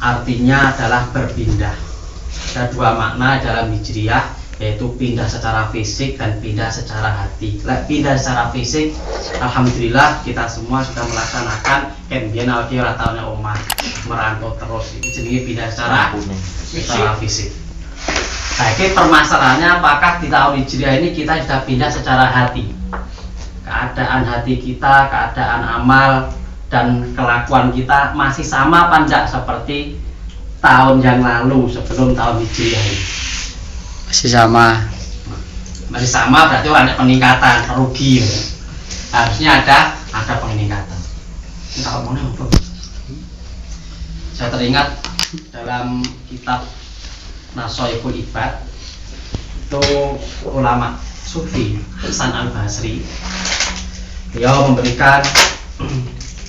artinya adalah berpindah. Ada dua makna dalam hijriyah, yaitu pindah secara fisik dan pindah secara hati. Pindah secara fisik, alhamdulillah kita semua sudah melaksanakan kembian audio rataunya omah merantau terus. Ini jadi pindah secara fisik. Nah, ini permasalahannya apakah di tahun hijriyah ini kita sudah pindah secara hati. Keadaan hati kita, keadaan amal dan kelakuan kita masih sama apa enggak seperti tahun yang lalu sebelum tahun hijriyah ini? Masih sama. Masih sama, berarti ada peningkatan, rugi ya. Harusnya ada peningkatan. Kita ngomongnya apa? Saya teringat dalam kitab Nasoihul Ibad itu ulama sufi Hasan Al-Basri, beliau memberikan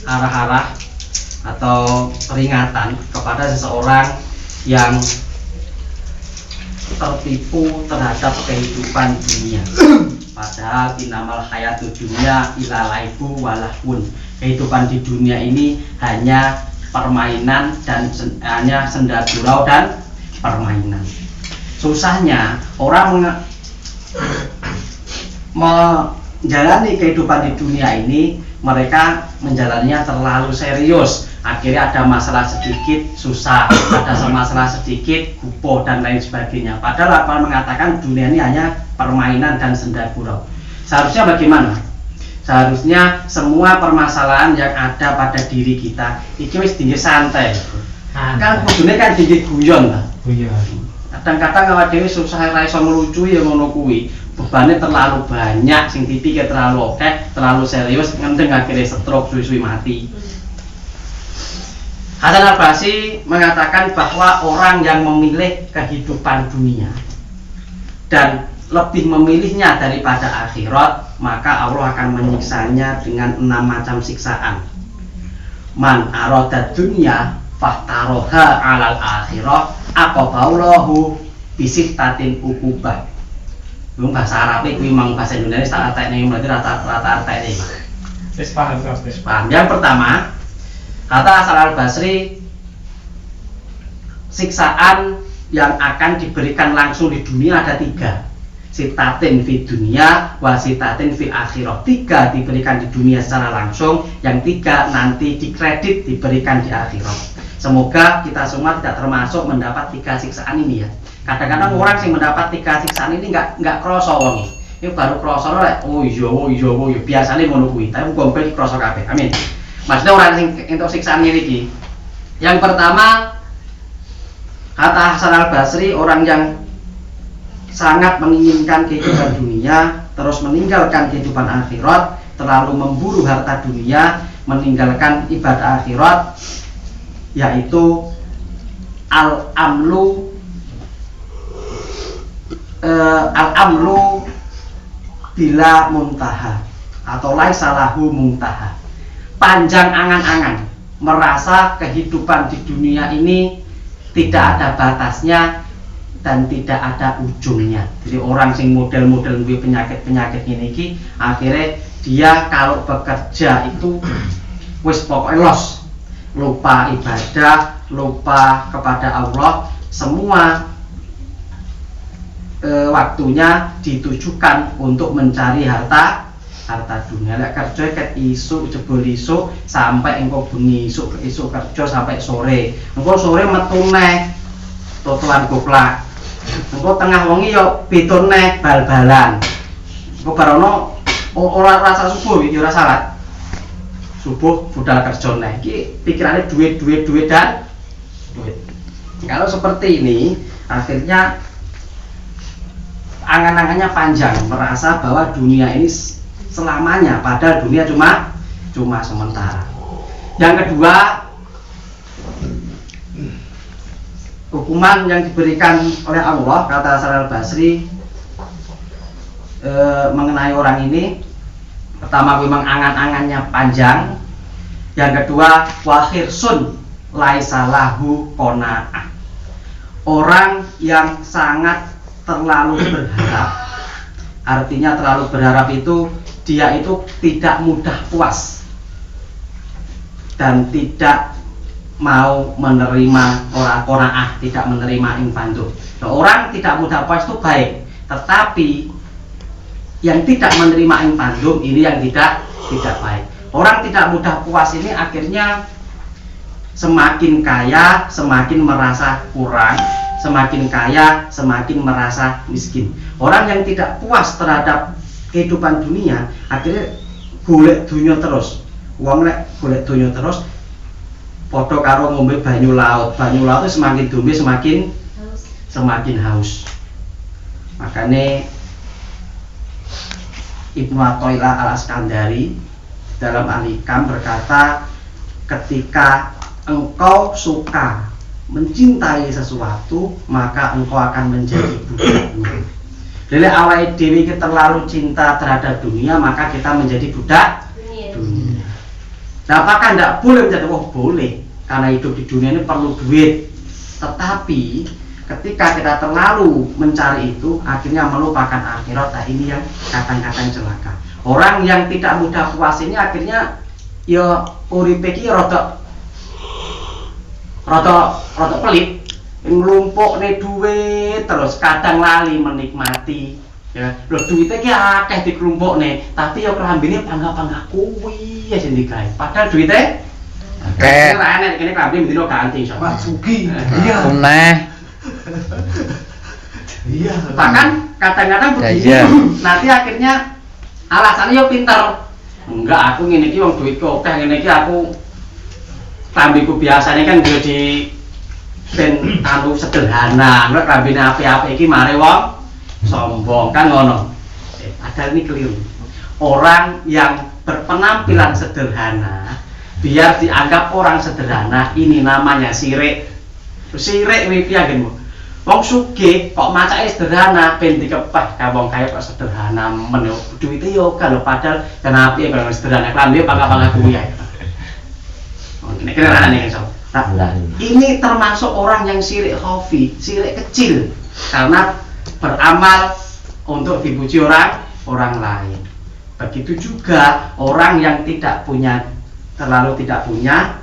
arah-arah atau peringatan kepada seseorang yang tertipu terhadap kehidupan dunia. Padahal inamal hayatud dunya ilalaibu walahun. Kehidupan di dunia ini hanya permainan dan hanya senda gurau dan permainan. Susahnya orang menjalani kehidupan di dunia ini, mereka menjalaninya terlalu serius. Akhirnya ada masalah sedikit susah, ada masalah sedikit gupoh dan lain sebagainya. Padahal apa mengatakan dunia ini hanya permainan dan senda gurau. Seharusnya bagaimana? Seharusnya semua permasalahan yang ada pada diri kita iki wis tinggi santai. Kan kudune kan tinggi guyon lah. Kadang-kadang awak dhewe susah ra iso ngelucu ya ngono kuwi. Bebannya terlalu banyak, sing dipikir terlalu terlalu serius, ngendeng akhirnya stroke, suwi-suwi mati. Hasan Al-Basri mengatakan bahwa orang yang memilih kehidupan dunia dan lebih memilihnya daripada akhirat, maka Allah akan menyiksanya dengan 6 macam siksaan. Man arada dunya fahtaroha alal akhirah aqaballahu bisittatin ukubah. Lu bahasa Arab kuwi mang bahasa Indonesia tak artine berarti rata-rata artine. Wis paham. Yang pertama, kata Hasan Al-Basri, siksaan yang akan diberikan langsung di dunia ada 3. Sitatin fi dunia wa sitatin fi akhirah. 3 diberikan di dunia secara langsung, yang 3 nanti dikredit diberikan di akhirat. Semoga kita semua tidak termasuk mendapat 3 siksaan ini ya. Kadang-kadang orang yang mendapat 3 siksaan ini nggak kroso wong. Ini baru kroso lek oh iya biasanya ngono kuwi, tapi muga-muga kroso kabeh. Amin. Maksudnya orang yang entuk siksaan iki. Yang pertama, kata Hasan Al-Basri, orang yang sangat menginginkan kehidupan dunia terus meninggalkan kehidupan akhirat, terlalu memburu harta dunia, meninggalkan ibadah akhirat, yaitu al-amlu bila muntaha atau laisa lahu muntaha. Panjang angan-angan, merasa kehidupan di dunia ini tidak ada batasnya dan tidak ada ujungnya. Jadi orang sing model-model penyakit-penyakit ini akhirnya dia kalau bekerja itu wis pokoknya los, lupa ibadah, lupa kepada Allah, semua waktunya ditujukan untuk mencari harta dunia. Lek kerja ket isuk jebul isuk sampai engko bengi, isuk kerja sampai sore. Engko sore metu neh totolan goplak. Engko tengah wengi yo beda neh bal-balan. Engko barono ora rasa subuh iki ora salat. Subuh budal kerja neh. Iki pikirane duit dan duit. Kalau seperti ini akhirnya angan-angannya panjang, merasa bahwa dunia ini selamanya, padahal dunia cuma sementara. Yang kedua, hukuman yang diberikan oleh Allah, kata Hasan Al-Basri mengenai orang ini, pertama memang angan-angannya panjang, yang kedua wahirsun laisa lahu qanaah, orang yang sangat terlalu berharap. Artinya terlalu berharap itu dia itu tidak mudah puas dan tidak mau menerima qanaah, tidak menerima ing pandum. Nah, orang tidak mudah puas itu baik, tetapi yang tidak menerima ing pandum ini yang tidak baik. Orang tidak mudah puas ini akhirnya semakin kaya semakin merasa kurang, semakin kaya semakin merasa miskin. Orang yang tidak puas terhadap kehidupan dunia akhirnya golek dunia terus. Wong nek golek dunia terus padha karo ngombe banyu laut. Banyu laut itu semakin diombe semakin haus. Makanya Ibnu Athaillah Al-Iskandari dalam Al-Hikam berkata, ketika engkau suka mencintai sesuatu, maka engkau akan menjadi budaknya. Jadi awake dhewe iki terlalu cinta terhadap dunia, maka kita menjadi budak dunia. Nah, apakah tidak boleh menjadi? Oh, boleh, karena hidup di dunia ini perlu duit. Tetapi ketika kita terlalu mencari itu, akhirnya melupakan akhirat. Nah, ini yang kadang-kadang celaka. Orang yang tidak mudah puas ini akhirnya ya uripe iki rada pelit, nglumpukne duit terus kadang lali menikmati. Ya, lho duitnya ki akeh diklumpukne, tapi ya klambine pangga-pangga kuwi ya sing digawe. Padahal duitnya akeh. Ora enek kene klambi mendino ganti iso. Mas Sugi. Iya. Iya. Bahkan kadang-kadang begini, nanti akhirnya alasannya yo pinter. Enggak, aku ngene iki wong duitku akeh, ngene iki aku klambiku biasanya kan dia di ben anu sederhana, nek klambine apik-apik iki mare wong sombong kan ngono. Padahal ini keliru. Orang yang berpenampilan sederhana biar dianggap orang sederhana, ini namanya sirik. Sirik kuwi piye genmu? Wong sugih kok macake sederhana ben dikepeh ka wong kaya kok sederhana men duwite yo kalau padahal kenapa ya kalau sederhana klambi pangga-pangga kuwi ya. Ini kenalan nih kan. Nah, ini termasuk orang yang sirik khafi, sirik kecil karena beramal untuk dipuji orang lain. Begitu juga orang yang terlalu tidak punya,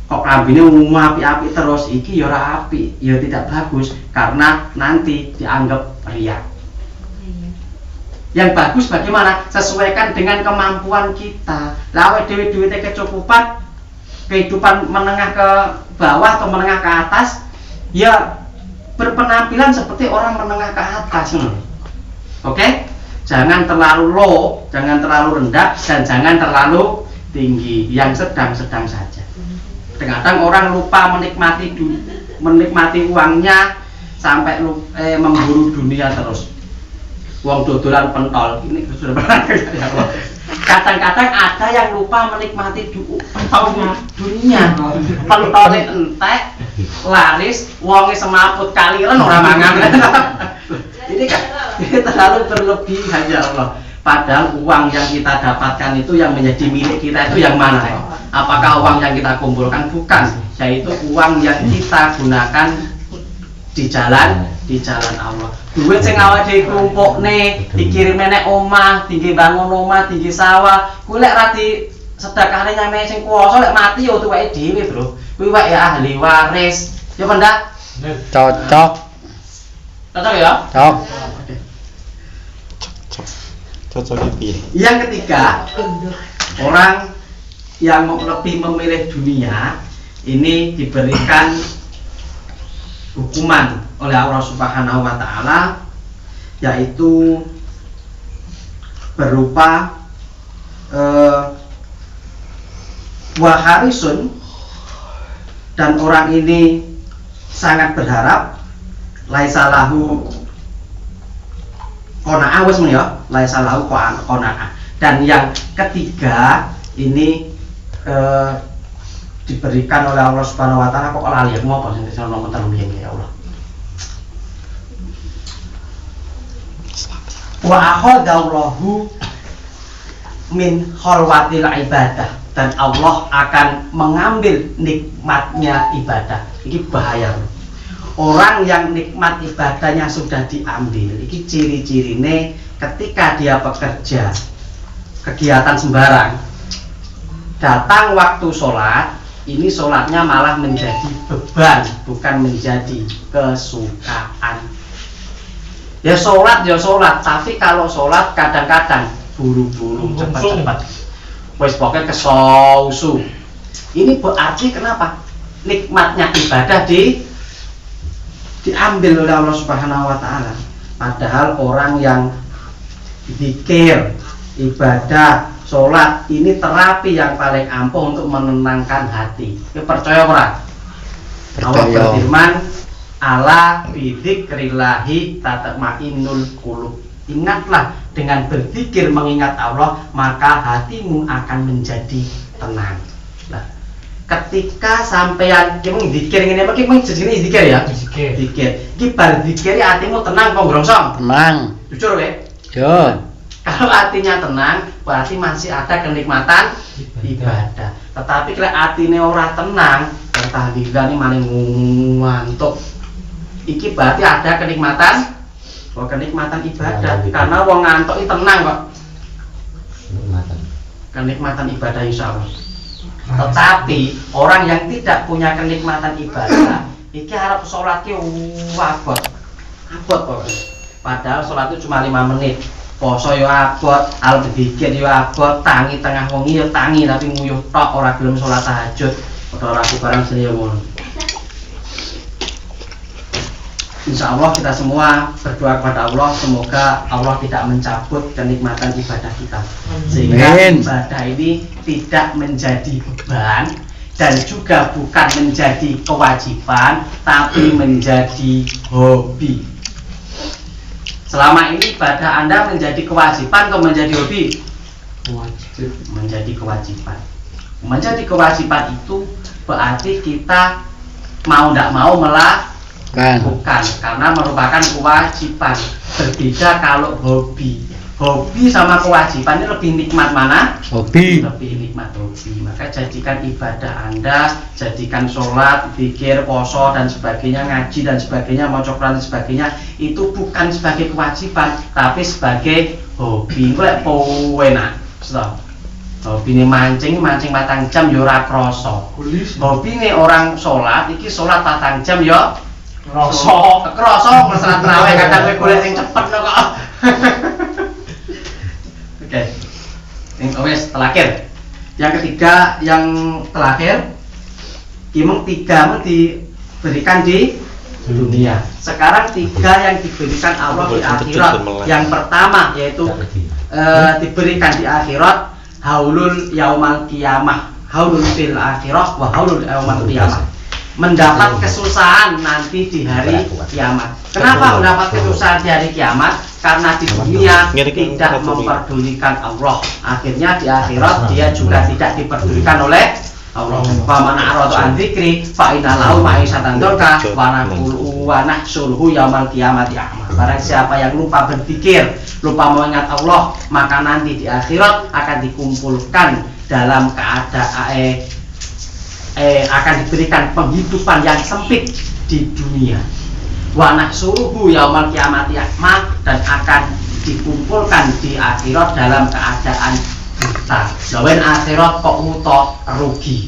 kok klambine api-api terus, iki ya ora apik, ya tidak bagus karena nanti dianggap riya. Yang bagus bagaimana? Sesuaikan dengan kemampuan kita. Lawe duit-duitnya kecukupan, kehidupan menengah ke bawah atau menengah ke atas, ya berpenampilan seperti orang menengah ke atas. Oke? Jangan terlalu low, jangan terlalu rendah, dan jangan terlalu tinggi. Yang sedang-sedang saja. Kadang-kadang orang lupa menikmati uangnya sampai memburu dunia terus. Uang dodolan pentol, ini sudah pernah ya Allah. Kadang-kadang ada yang lupa menikmati pentolnya dunia. Pentolnya entek, laris, uangnya semaput kaliran orang mangan. Ini kan terlalu berlebihan ya Allah. Padahal uang yang kita dapatkan itu yang menjadi milik kita itu yang mana? Apakah uang yang kita kumpulkan? Bukan, yaitu uang yang kita gunakan di jalan Allah. Duit sing awake dhewe klumpukne, dikirime nek omah, tinggi bangun omah, tinggi sawah. Kuwi lek ra di sedekahne nyame sing kuwasa lek mati yo tuweke dhewe, Bro. Kuwi wae ahli waris. Ya pendak? Cocok. Cocok ya? Cocok. Cocok piye? Yang ketiga, orang yang lebih memilih dunia ini diberikan hukuman oleh Allah Subhanahu wa taala, yaitu berupa waharisun, dan orang ini sangat berharap laisalahu qanaah wis men ya, laisalahu qanaah. Dan yang ketiga ini diberikan oleh Allah Subhanahu wa taala, kok lali aku apa sing desa nomor terus ya Allah. Wa akhadallahu min khalwatil ibadah, dan Allah akan mengambil nikmatnya ibadah. Ini bahaya. Orang yang nikmat ibadahnya sudah diambil, ini ciri-cirine ketika dia bekerja kegiatan sembarang, datang waktu sholat ini sholatnya malah menjadi beban, bukan menjadi kesukaan. Ya sholat, tapi kalau sholat kadang-kadang buru-buru, cepat-cepat, wes pokoknya kesausu. Ini berarti kenapa? Nikmatnya ibadah diambil oleh Allah Subhanahu wa Ta'ala. Padahal orang yang zikir, ibadah, sholat ini terapi yang paling ampuh untuk menenangkan hati. Ya percaya ora? Allah berfirman, ala bidzikrillahi tatma'innul qulub. Ingatlah, dengan berzikir mengingat Allah, maka hatimu akan menjadi tenang. Nah, ketika sampean ki zikir ngene iki mung jenenge zikir ya. Zikir. Ki bar zikir hatimu tenang kok grongsong. Tenang. Jujur ya? Yo. Kalau hatinya tenang, berarti masih ada kenikmatan ibadah. Tetapi kalau hatinya ora tenang, tahlilan ini maling ngantuk. Iki berarti ada kenikmatan, kenikmatan ibadah. Karena wong ngantuk itu tenang kok. Kenikmatan ibadah insya Allah. Tetapi orang yang tidak punya kenikmatan ibadah, iki harap sholat ki abot kok. Padahal sholat itu cuma 5 menit. Poso yo abot, al dzikir yo abot, tangi tengah wengi yo tangi tapi nguyuh tok ora gelem salat tahajud. Padha aku barang seni yo ngono. Insyaallah kita semua berdoa kepada Allah semoga Allah tidak mencabut kenikmatan ibadah kita. Sehingga ibadah ini tidak menjadi beban dan juga bukan menjadi kewajiban tapi menjadi hobi. Selama ini ibadah Anda menjadi kewajiban atau menjadi hobi? Wajib. Menjadi kewajiban. Menjadi kewajiban itu berarti kita mau tidak mau melakukan karena merupakan kewajiban. Berbeda kalau hobi. Hobi sama kewajiban ini lebih nikmat mana? Hobi. Lebih nikmat hobi. Maka jadikan ibadah Anda, jadikan sholat, zikir, poso dan sebagainya, ngaji dan sebagainya, mau Quran dan sebagainya itu bukan sebagai kewajiban, tapi sebagai hobi. Lek enak, stop. Hobi ini mancing 4 jam yo ora krasa. Hobi ini orang sholat, iki sholat 4 jam yo krasa salat tarawih kadang kowe golek sing cepet kok. Oke. Yang terakhir. Yang ketiga, yang terakhir, kimung 3 diberikan di dunia. Sekarang 3 yang diberikan Allah di akhirat. Yang pertama yaitu diberikan di akhirat haulul yaumal qiyamah. Haulul fil akhirah wa haulul yaumal qiyamah. Mendapat kesusahan nanti di hari kiamat. Kenapa mendapat kesusahan di hari kiamat? Karena di dunia tidak memperdulikan Allah. Akhirnya di akhirat dia juga tidak diperdulikan oleh Allah. Wa man a'rada an dzikri fa inna lahu ma'isyatan dzanka wa nahsyuruhu yaumal qiyamati a'ma. Barang siapa yang lupa berzikir, lupa mengingat Allah, maka nanti di akhirat akan dikumpulkan dalam keadaan akan diberikan penghidupan yang sempit di dunia. Wa nahsyuruhu yaumal qiyamati a'ma, dan akan dikumpulkan di akhirat dalam keadaan buta. Lawan akhirat kok muto rugi.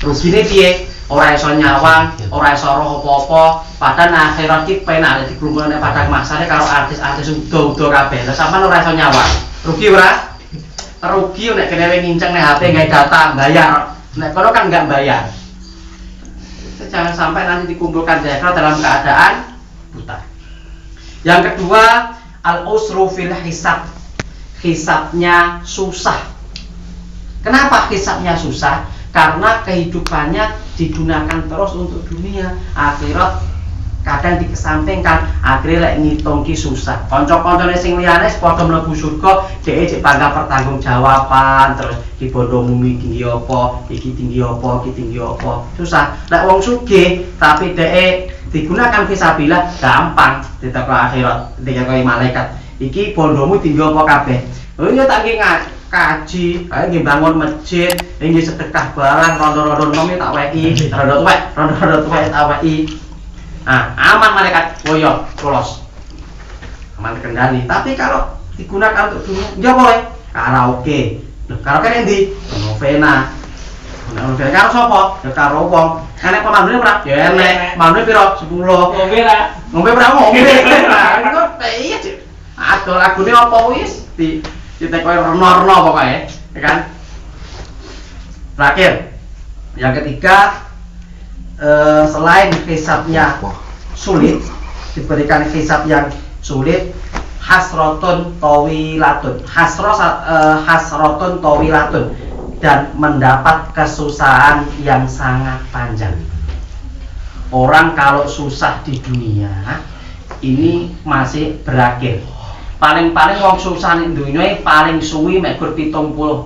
Rugine piye? Ora iso nyawang, ora iso roh apa-apa. Padahal akhirat ki penak dikumpulane padang mahsyar karo artis-artis udo-udo kabeh. Lah sampean ora iso nyawang. Rugi ora? Rugi nek kene nginceng nek HP gawe data bayar. Nek kono kan enggak bayar. Jangan sampai nanti dikumpulkan di akhirat dalam keadaan buta. Yang kedua, al-usru fil hisab. Hisabnya susah. Kenapa hisabnya susah? Karena kehidupannya digunakan terus untuk dunia. Akhirat kadang dikesampingkan, akhirnya lek ngitung ki susah. Kanca-kancane sing liyane padha mlebu surga, dhek cek bangga pertanggungjawaban, terus ki bondo mumi tinggi apa, iki tinggi apa, iki tinggi apa. Susah. Lek wong sugih tapi dhek digunakan fisabilillah gampang ditekok akhirat, dikekoi malaikat. Iki bondomu tinggi apa kabeh. Oh iya tak kaji, ayo nggih bangun masjid, nggih sedekah barang, rondo-rondo nomi tak weki, rondo-rondo tuwek tak weki. Nah, aman malaikat, woyo, lolos, aman terkendali. Tapi kalau digunakan untuk dunia, dia boleh karaoke. Karaoke nanti, novena, Nek ngono karo sapa? Ya karo wong. Enek pemandune ora? Ya enek. Mandune piro? 10. Ngombe ra. Ngombe ora ngombe. Nah, iku iya, Cik. Adol lagune apa wis ditek koyo reno-reno pokoke, ya kan? Terakhir, yang ketiga, selain hisabnya sulit, diberikan hisab yang sulit, hasrotun tawilatun, hasrotun tawilatun, dan mendapat kesusahan yang sangat panjang. Orang kalau susah di dunia ini masih berakhir. Paling-paling wong susah di dunia paling suwi mek 70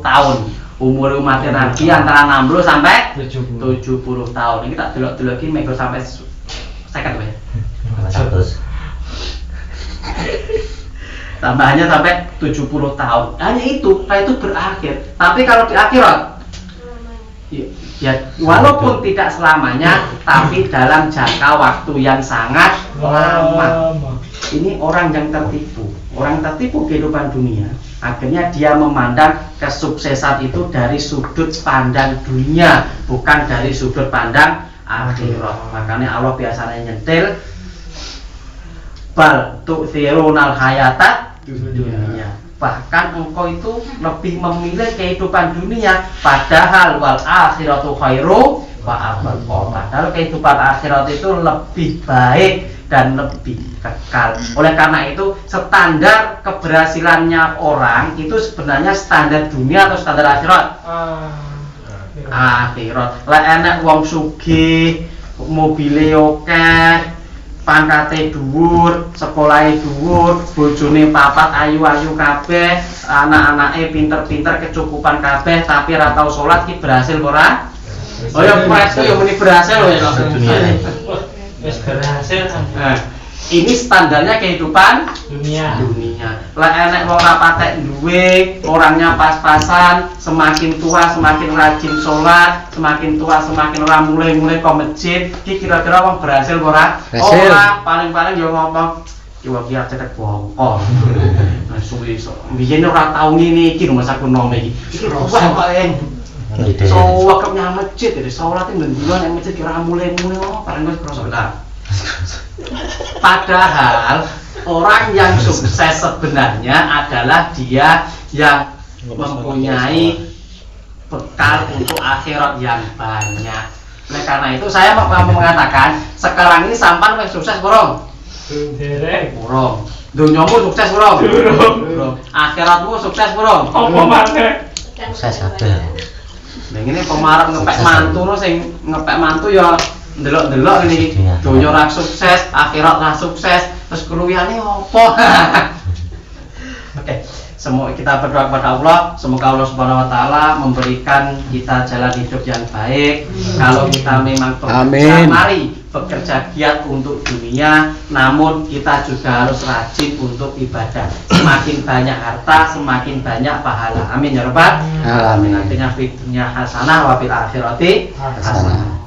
tahun. Umur umat Nabi antara 60 sampai 70 tahun. Ini tak delok-delok iki mek sampai 50 ya. 100. Tambahannya sampai 70 tahun. Hanya itu, itu berakhir. Tapi kalau di akhirat, ya walaupun tidak selamanya, tapi dalam jangka waktu yang sangat lama. Ini orang yang tertipu. Orang tertipu kehidupan dunia. Akhirnya dia memandang kesuksesan itu dari sudut pandang dunia, bukan dari sudut pandang akhirat. Makanya Allah biasanya nyentil, bal tu'thirunal hayata dunia. Bahkan engkau itu lebih memilih kehidupan dunia, padahal wal akhiratu khairu wa abqa. Padahal kehidupan akhirat itu lebih baik dan lebih kekal. Oleh karena itu standar keberhasilannya orang itu sebenarnya standar dunia atau standar akhirat? Akhirat. Lah enek wong sugih, mobile akeh, pangkate dhuwur, sekolahe dhuwur, bojone papat ayu-ayu kabeh, anak-anake pinter-pinter kecukupan kabeh, tapi ora tau salat ki berhasil ora? Oh ya presto ya muni berhasil lho ya dunia. Wis berhasil. Ini standarnya kehidupan Dunia. Lah enek wong ora patek duwe, orangnya pas-pasan, semakin tua semakin rajin sholat, semakin tua semakin ora mulai-mulai ke masjid. Ki kira-kira wong berhasil ora? Ora, paling-paling yo ngomong ki wong ki cetek bongkol. Nah suwi iso. Biyen ora tau ngene iki lho masa kuno iki. Iki wah kok so wakapnya masjid, jadi sholat yang menduluan yang masjid kira mulai-mulai paling gak kerasa benar. Padahal orang yang sukses sebenarnya adalah dia yang mempunyai bekal untuk akhirat yang banyak. Oleh karena itu saya mau mengatakan sekarang ini sampan wis sukses burung? Burung. Dunyamu sukses burung? Burung. Akhiratmu sukses burung? Apa maneh? Sukses kabeh. Nah ini pemarap ngepek mantu no, sing ngepek mantu ya ndelok-ndelok ini dunia ora sukses, akhirat ora sukses, terus keluwiane opo? Oke, semua kita berdoa kepada Allah, semoga Allah Subhanahu wa taala memberikan kita jalan hidup yang baik. Kalau kita memang bekerja, mari bekerja giat untuk dunia, namun kita juga harus rajin untuk ibadah. Semakin banyak harta, semakin banyak pahala. Amin ya rabbal alamin. Nantinya fitnya hasanah wa fil akhirati hasanah.